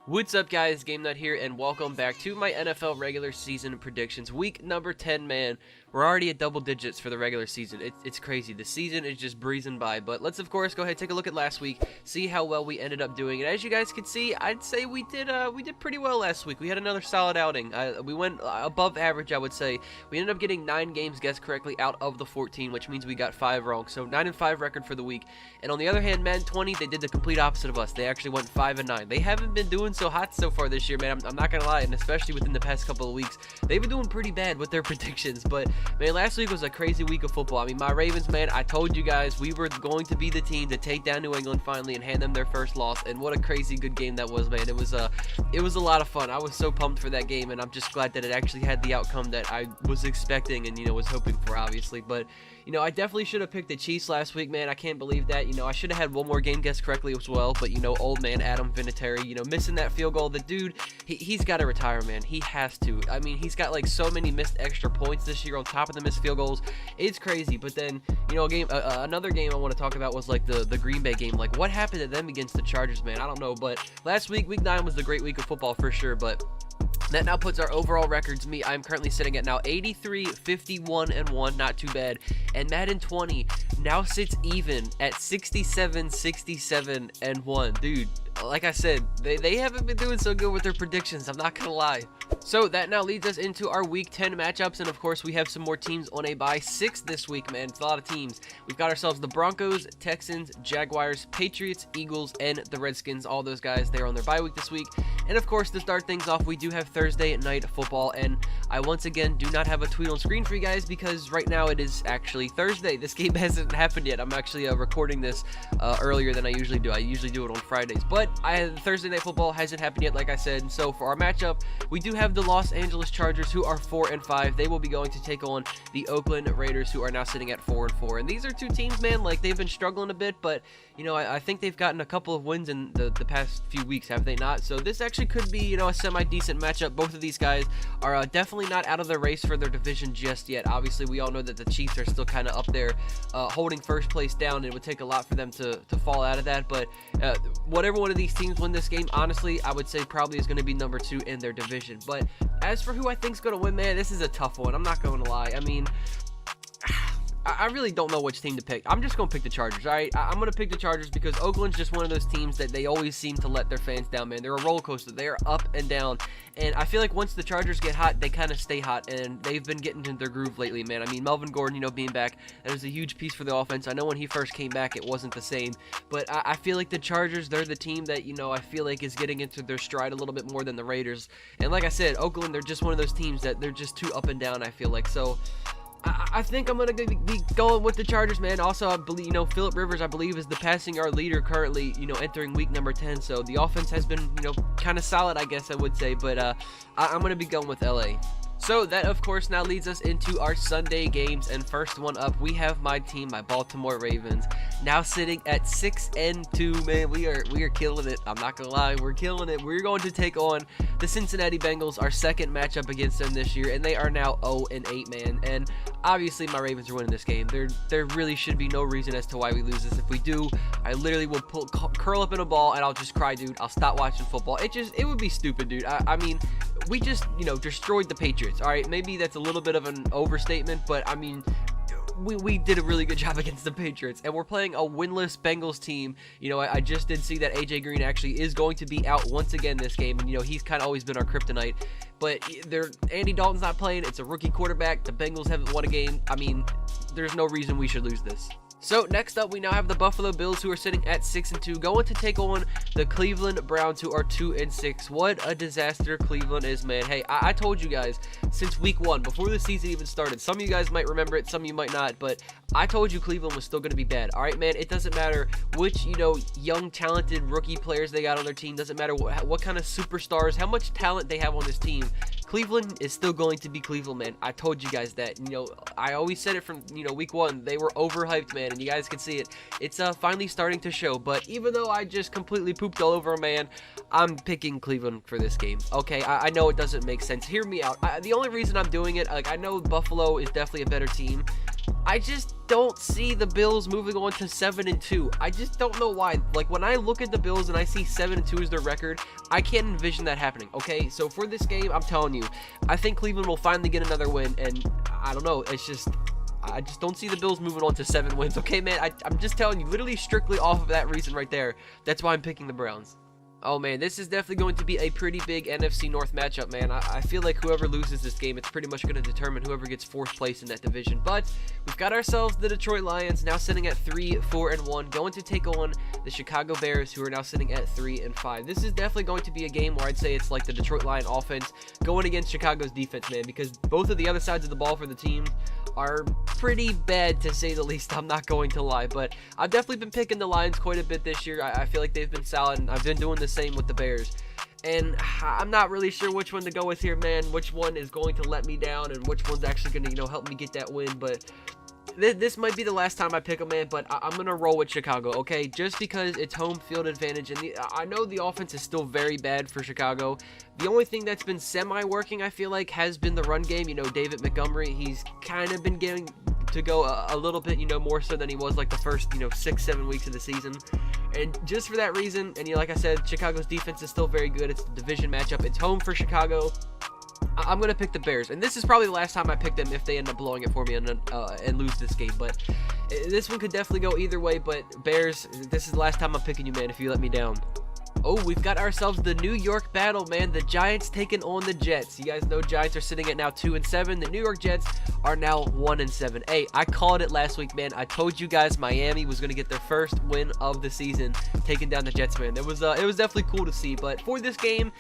What's up, guys? GameNut here, and welcome back to my NFL regular season predictions. Week number 10, man. We're already at double digits for the regular season. It's crazy. The season is just breezing by. But let's, of course, go ahead and take a look at last week, see how well we ended up doing. And as you guys can see, I'd say we did pretty well last week. We had another solid outing. We went above average, I would say. We ended up getting 9 games guessed correctly out of the 14, which means we got 5 wrong. So 9-5 record for the week. And on the other hand, Madden 20, they did the complete opposite of us. They actually went 5-9. They haven't been doing so hot so far this year, man. I'm not gonna lie, and especially within the past couple of weeks, they've been doing pretty bad with their predictions. But man, last week was a crazy week of football. I mean, my Ravens, man, I told you guys we were going to be the team to take down New England finally and hand them their first loss. And what a crazy good game that was, man. It was a lot of fun. I was so pumped for that game, and I'm just glad that it actually had the outcome that I was expecting and was hoping for, obviously. But I definitely should have picked the Chiefs last week, man. I can't believe that. I should have had one more game guessed correctly as well. But old man Adam Vinatieri, missing that field goal. The dude, he's got to retire, man. He has to. I mean, he's got like so many missed extra points this year on top of the missed field goals. It's crazy. But then, another game I want to talk about was like the Green Bay game. Like, what happened to them against the Chargers, man? I don't know. But last week, week 9 was the great week of football for sure. But that now puts our overall records. I'm currently sitting at now 83, 51, and 1. Not too bad. And Madden 20 now sits even at 67, 67, and 1. Dude, like I said, they haven't been doing so good with their predictions. I'm not going to lie. So that now leads us into our week 10 matchups. And of course, we have some more teams on a bye. 6 this week, man. It's a lot of teams. We've got ourselves the Broncos, Texans, Jaguars, Patriots, Eagles, and the Redskins. All those guys, they're on their bye week this week. And of course, to start things off, we do have Thursday night football. And I once again do not have a tweet on screen for you guys because right now it is actually Thursday. This game hasn't happened yet. I'm actually recording this earlier than I usually do. I usually do it on Fridays. But Thursday night football hasn't happened yet, like I said. So for our matchup, we do have the Los Angeles Chargers, who are 4-5. They will be going to take on the Oakland Raiders, who are now sitting at 4-4. And these are two teams, man, like they've been struggling a bit, but I think they've gotten a couple of wins in the past few weeks, have they not? So this actually could be, a semi-decent matchup. Both of these guys are definitely not out of the race for their division just yet. Obviously, we all know that the Chiefs are still kind of up there holding first place down. It would take a lot for them to fall out of that, but whatever one of these teams win this game, honestly, I would say probably is going to be number 2 in their division. But as for who I think is going to win, man, this is a tough one. I'm not going to lie. I mean, I really don't know which team to pick. I'm just going to pick the Chargers, all right? I'm going to pick the Chargers because Oakland's just one of those teams that they always seem to let their fans down, man. They're a roller coaster. They're up and down. And I feel like once the Chargers get hot, they kind of stay hot. And they've been getting into their groove lately, man. I mean, Melvin Gordon, being back, that was a huge piece for the offense. I know when he first came back, it wasn't the same. But I feel like the Chargers, they're the team that, I feel like is getting into their stride a little bit more than the Raiders. And like I said, Oakland, they're just one of those teams that they're just too up and down, I feel like. So I think I'm going to be going with the Chargers, man. Also, I believe, Phillip Rivers, I believe, is the passing yard leader currently, entering week number 10. So the offense has been, kind of solid, I guess I would say. But I'm going to be going with LA. So that, of course, now leads us into our Sunday games. And first one up, we have my team, my Baltimore Ravens, now sitting at 6-2. Man, we are killing it. I'm not gonna lie, we're killing it. We're going to take on the Cincinnati Bengals, our second matchup against them this year, and they are now 0-8, man. And obviously, my Ravens are winning this game. There really should be no reason as to why we lose this. If we do, I literally will curl up in a ball and I'll just cry, dude. I'll stop watching football. It would be stupid, dude. I mean, we just destroyed the Patriots. All right, maybe that's a little bit of an overstatement, but I mean, we did a really good job against the Patriots, and we're playing a winless Bengals team. I just did see that AJ Green actually is going to be out once again this game, and he's kind of always been our kryptonite. But Andy Dalton's not playing. It's a rookie quarterback. The Bengals haven't won a game. I mean, there's no reason we should lose this. So next up, we now have the Buffalo Bills, who are sitting at 6-2, going to take on the Cleveland Browns, who are 2-6. What a disaster Cleveland is, man. Hey, I told you guys since week 1, before the season even started. Some of you guys might remember it, some of you might not, but I told you Cleveland was still going to be bad. All right, man, it doesn't matter which, young, talented rookie players they got on their team. Doesn't matter what kind of superstars, how much talent they have on this team. Cleveland is still going to be Cleveland, man. I told you guys that. I always said it from, week 1. They were overhyped, man, and you guys can see it. It's finally starting to show, but even though I just completely pooped all over a man, I'm picking Cleveland for this game. Okay, I know it doesn't make sense. Hear me out. The only reason I'm doing it, I know Buffalo is definitely a better team, I just don't see the Bills moving on to 7-2. I just don't know why. Like, when I look at the Bills and I see 7-2 as their record, I can't envision that happening. Okay, so for this game, I'm telling you, I think Cleveland will finally get another win, and I don't know, I just don't see the Bills moving on to 7 wins. Okay, man, I'm just telling you, literally strictly off of that reason right there. That's why I'm picking the Browns. Oh man, this is definitely going to be a pretty big NFC North matchup, man. I feel like whoever loses this game, it's pretty much going to determine whoever gets 4th place in that division. But we've got ourselves the Detroit Lions, now sitting at 3-4-1, going to take on the Chicago Bears, who are now sitting at 3-5. This is definitely going to be a game where I'd say it's like the Detroit Lion offense going against Chicago's defense, man, because both of the other sides of the ball for the team are pretty bad, to say the least. I'm not going to lie, but I've definitely been picking the Lions quite a bit this year. I feel like they've been solid, and I've been doing the same with the Bears. And I'm not really sure which one to go with here, man. Which one is going to let me down, and which one's actually going to, help me get that win. But this might be the last time I pick a man, but I'm going to roll with Chicago, okay? Just because it's home field advantage, and I know the offense is still very bad for Chicago. The only thing that's been semi-working, I feel like, has been the run game. David Montgomery, he's kind of been getting to go a little bit, more so than he was like the first, 6-7 weeks of the season. And just for that reason, and like I said, Chicago's defense is still very good. It's a division matchup. It's home for Chicago. I'm going to pick the Bears, and this is probably the last time I pick them if they end up blowing it for me and lose this game. But this one could definitely go either way, but Bears, this is the last time I'm picking you, man, if you let me down. Oh, we've got ourselves the New York battle, man. The Giants taking on the Jets. You guys know Giants are sitting at now 2-7. The New York Jets are now 1-7. Hey, I called it last week, man. I told you guys Miami was going to get their first win of the season, taking down the Jets, man. It was definitely cool to see. But for this game,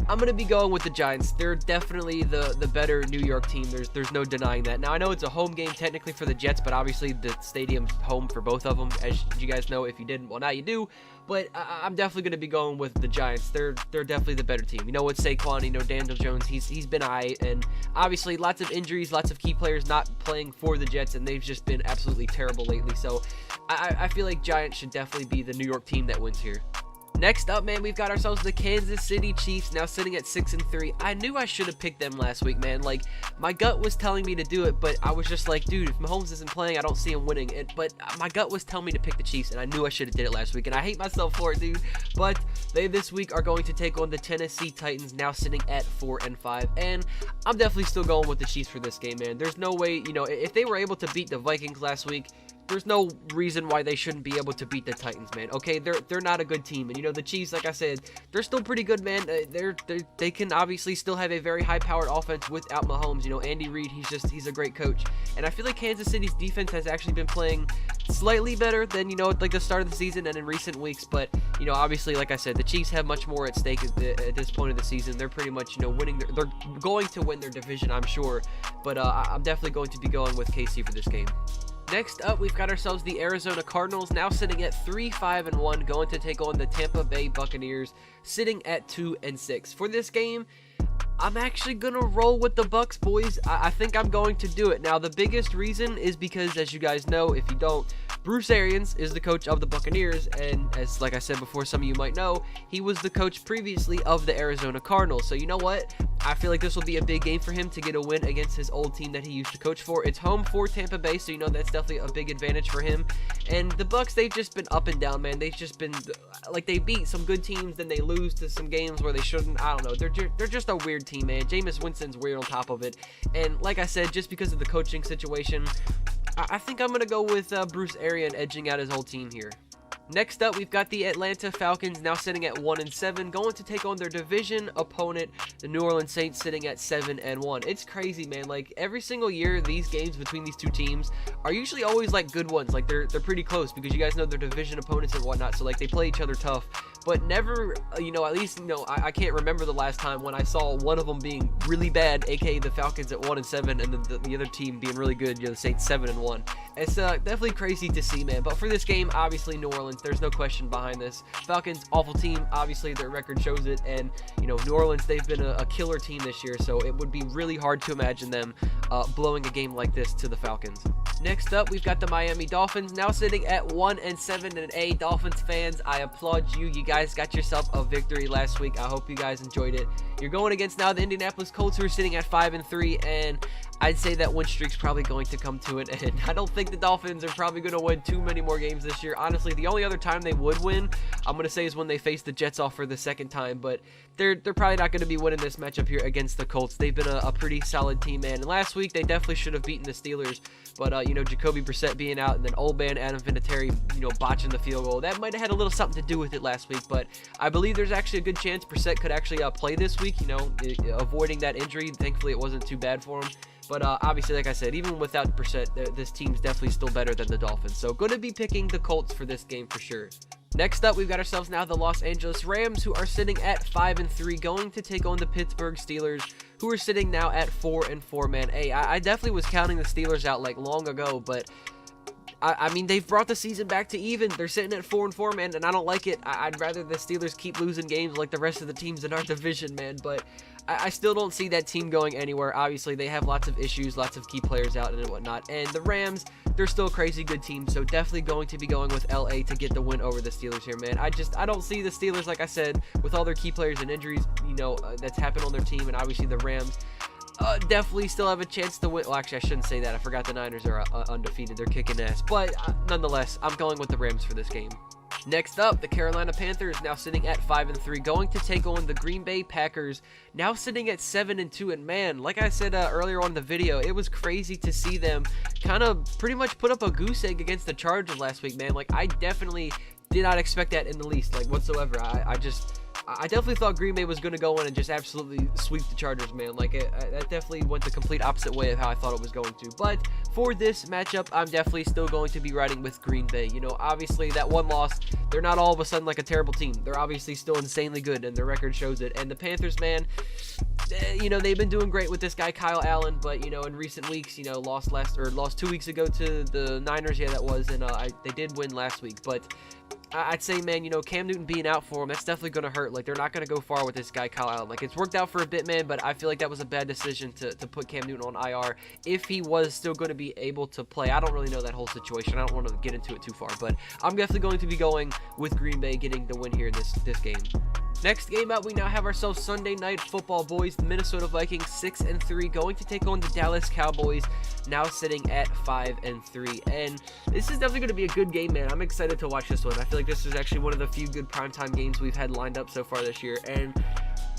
I'm going to be going with the Giants. They're definitely the better New York team. There's no denying that. Now, I know it's a home game technically for the Jets, but obviously the stadium's home for both of them, as you guys know. If you didn't, well, now you do. But I'm definitely going to be going with the Giants. They're definitely the better team. With Saquon, Daniel Jones, he's been aight, and obviously lots of injuries, lots of key players not playing for the Jets, and they've just been absolutely terrible lately. So I feel like Giants should definitely be the New York team that wins here. Next up, man, we've got ourselves the Kansas City Chiefs, now sitting at 6-3. I knew I should have picked them last week, man. Like, my gut was telling me to do it, but I was just like, dude, if Mahomes isn't playing, I don't see him winning. But my gut was telling me to pick the Chiefs, and I knew I should have did it last week, and I hate myself for it, dude. But they this week are going to take on the Tennessee Titans, now sitting at 4-5. And I'm definitely still going with the Chiefs for this game, man. There's no way, if they were able to beat the Vikings last week, there's no reason why they shouldn't be able to beat the Titans, man. Okay, they're not a good team, and the Chiefs, like I said, they're still pretty good, man. They can obviously still have a very high-powered offense without Mahomes. Andy Reid, he's a great coach, and I feel like Kansas City's defense has actually been playing slightly better than like the start of the season and in recent weeks. But obviously, like I said, the Chiefs have much more at stake at this point of the season. They're pretty much winning. They're going to win their division, I'm sure. But I'm definitely going to be going with KC for this game. Next up, we've got ourselves the Arizona Cardinals, now sitting at 3-5-1, going to take on the Tampa Bay Buccaneers, sitting at 2-6. For this game, I'm actually going to roll with the Bucs, boys. I think I'm going to do it. Now, the biggest reason is because, as you guys know, if you don't, Bruce Arians is the coach of the Buccaneers, and as like I said before, some of you might know, he was the coach previously of the Arizona Cardinals. So you know what? I feel like this will be a big game for him to get a win against his old team that he used to coach for. It's home for Tampa Bay, so that's definitely a big advantage for him. And the Bucs, they've just been up and down, man. They've just been like, they beat some good teams, then they lose to some games where they shouldn't. I don't know. They're just a weird team, man. Jameis Winston's weird on top of it. And like I said, just because of the coaching situation, I think I'm going to go with Bruce Arians edging out his whole team here. Next up, we've got the Atlanta Falcons, now sitting at 1-7, going to take on their division opponent, the New Orleans Saints, sitting at 7-1. It's crazy, man. Like, every single year, these games between these two teams are usually always like good ones. Like, they're pretty close because you guys know they're division opponents and whatnot, so like they play each other tough. But never, at least, I can't remember the last time when I saw one of them being really bad, aka the Falcons at 1-7, and the other team being really good, the Saints 7-1. It's definitely crazy to see, man. But for this game, obviously New Orleans, there's no question behind this. Falcons, awful team. Obviously, their record shows it. And, New Orleans, they've been a killer team this year, so it would be really hard to imagine them blowing a game like this to the Falcons. Next up, we've got the Miami Dolphins, now sitting at 1-7. And a Dolphins fans, I applaud you. You guys got yourself a victory last week. I hope you guys enjoyed it. You're going against now the Indianapolis Colts, who are sitting at 5-3, and I'd say that win streak's probably going to come to an end. I don't think the Dolphins are probably going to win too many more games this year. Honestly, the only other time they would win, I'm going to say, is when they face the Jets off for the second time. But they're probably not going to be winning this matchup here against the Colts. They've been a pretty solid team, man. And last week, they definitely should have beaten the Steelers. But, you know, Jacoby Brissett being out and then old man Adam Vinatieri, you know, botching the field goal, that might have had a little something to do with it last week. But I believe there's actually a good chance Brissett could actually play this week, you know, avoiding that injury. Thankfully, it wasn't too bad for him. But obviously, like I said, even without Brissett, this team's definitely still better than the Dolphins. So going to be picking the Colts for this game for sure. Next up, we've got ourselves now the Los Angeles Rams, who are sitting at 5-3, going to take on the Pittsburgh Steelers, who are sitting now at 4-4, man. Hey, I definitely was counting the Steelers out like long ago, but I mean, they've brought the season back to even. They're sitting at 4-4, man, and I don't like it. I'd rather the Steelers keep losing games like the rest of the teams in our division, man. But I still don't see that team going anywhere. Obviously, they have lots of issues, lots of key players out and whatnot. And the Rams, they're still a crazy good team, so definitely going to be going with LA to get the win over the Steelers here, man. I don't see the Steelers, like I said, with all their key players and injuries, you know, that's happened on their team, and obviously the Rams definitely still have a chance to win. Well, actually, I shouldn't say that. I forgot the Niners are undefeated. They're kicking ass. But nonetheless, I'm going with the Rams for this game. Next up, the Carolina Panthers, now sitting at 5-3, going to take on the Green Bay Packers, now sitting at 7-2. And man, like I said earlier on in the video, it was crazy to see them kind of pretty much put up a goose egg against the Chargers last week, man. Like, I definitely did not expect that in the least, like, whatsoever. I definitely thought Green Bay was going to go in and just absolutely sweep the Chargers, man. Like, that definitely went the complete opposite way of how I thought it was going to. But for this matchup, I'm definitely still going to be riding with Green Bay. You know, obviously, that one loss, they're not all of a sudden like a terrible team. They're obviously still insanely good, and their record shows it. And the Panthers, man, you know, they've been doing great with this guy, Kyle Allen. But, you know, in recent weeks, you know, lost 2 weeks ago to the Niners. Yeah, that was. And they did win last week. But I'd say, man, you know, Cam Newton being out for him, that's definitely going to hurt. Like, they're not going to go far with this guy, Kyle Allen. Like, it's worked out for a bit, man, but I feel like that was a bad decision to put Cam Newton on IR if he was still going to be able to play. I don't really know that whole situation. I don't want to get into it too far, but I'm definitely going to be going with Green Bay getting the win here in this game. Next game up, we now have ourselves Sunday Night Football, boys. The Minnesota Vikings, 6-3, going to take on the Dallas Cowboys, now sitting at 5-3. And this is definitely going to be a good game, man. I'm excited to watch this one. I feel like this is actually one of the few good primetime games we've had lined up so far this year. And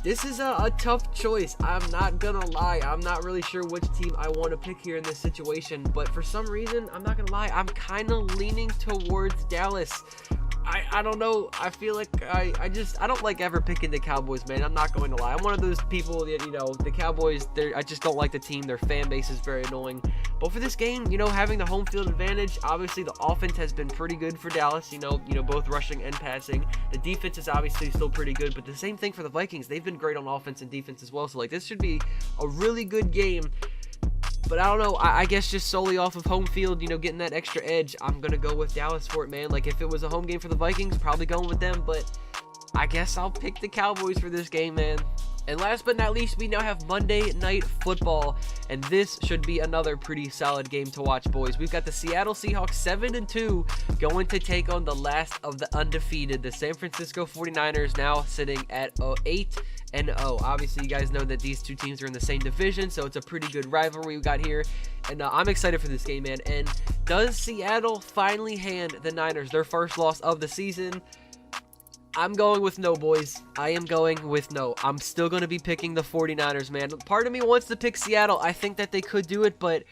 this is a tough choice. I'm not gonna lie. I'm not really sure which team I want to pick here in this situation. But for some reason, I'm not gonna lie, I'm kind of leaning towards Dallas. I don't know. I feel like I don't like ever picking the Cowboys, man. I'm not going to lie. I'm one of those people that, you know, the Cowboys, I just don't like the team. Their fan base is very annoying. But for this game, you know, having the home field advantage, obviously the offense has been pretty good for Dallas, you know, both rushing and passing. The defense is obviously still pretty good, but the same thing for the Vikings. They've been great on offense and defense as well. So, like, this should be a really good game. But I don't know, I guess just solely off of home field, you know, getting that extra edge, I'm going to go with Dallas for it, man. Like, if it was a home game for the Vikings, probably going with them, but I guess I'll pick the Cowboys for this game, man. And last but not least, we now have Monday Night Football, and this should be another pretty solid game to watch, boys. We've got the Seattle Seahawks 7-2 going to take on the last of the undefeated, the San Francisco 49ers, now sitting at 8-0. Obviously, you guys know that these two teams are in the same division, so it's a pretty good rivalry we got here, and I'm excited for this game, man. And does Seattle finally hand the Niners their first loss of the season? I'm going with no, boys. I am going with no. I'm still going to be picking the 49ers, man. Part of me wants to pick Seattle. I think that they could do it, but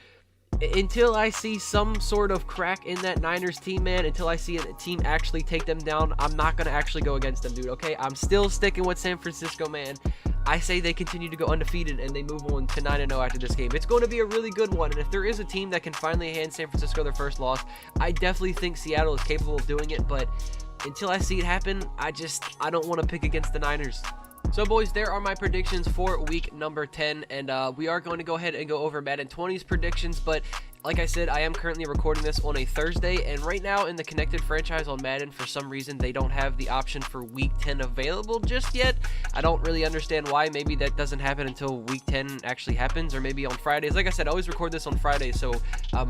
until I see some sort of crack in that Niners team, man, until I see a team actually take them down, I'm not going to actually go against them, dude, okay? I'm still sticking with San Francisco, man. I say they continue to go undefeated and they move on to 9-0 after this game. It's going to be a really good one, and if there is a team that can finally hand San Francisco their first loss, I definitely think Seattle is capable of doing it, but until I see it happen, I don't want to pick against the Niners. So, boys, there are my predictions for week number 10, and we are going to go ahead and go over Madden 20's predictions, but like I said, I am currently recording this on a Thursday, and right now in the connected franchise on Madden, for some reason, they don't have the option for Week 10 available just yet. I don't really understand why. Maybe that doesn't happen until Week 10 actually happens, or maybe on Fridays. Like I said, I always record this on Friday, so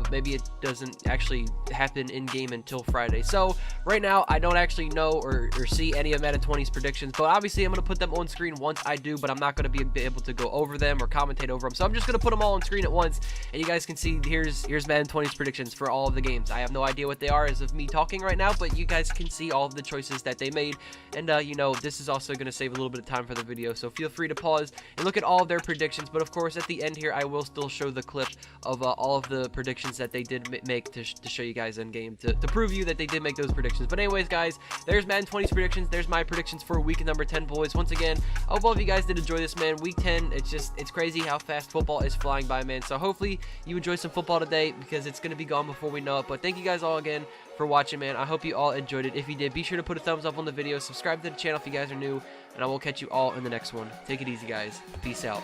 maybe it doesn't actually happen in-game until Friday. So right now, I don't actually know or see any of Madden 20's predictions, but obviously I'm going to put them on screen once I do, but I'm not going to be able to go over them or commentate over them. So I'm just going to put them all on screen at once, and you guys can see here's Madden 20's predictions for all of the games. I have no idea what they are as of me talking right now, but you guys can see all of the choices that they made, and you know, this is also going to save a little bit of time for the video, so feel free to pause and look at all of their predictions. But of course, at the end here, I will still show the clip of all of the predictions that they did make to show you guys in game, to prove you that they did make those predictions. But anyways, guys, there's Madden 20's predictions. There's my predictions for week number 10, boys. Once again, I hope all of you guys did enjoy this, man. Week 10, it's crazy how fast football is flying by, man. So hopefully you enjoy some football today, because it's going to be gone before we know it. But thank you guys all again for watching, man. I hope you all enjoyed it. If you did, be sure to put a thumbs up on the video, subscribe to the channel if you guys are new, and I will catch you all in the next one. Take it easy, guys. Peace out.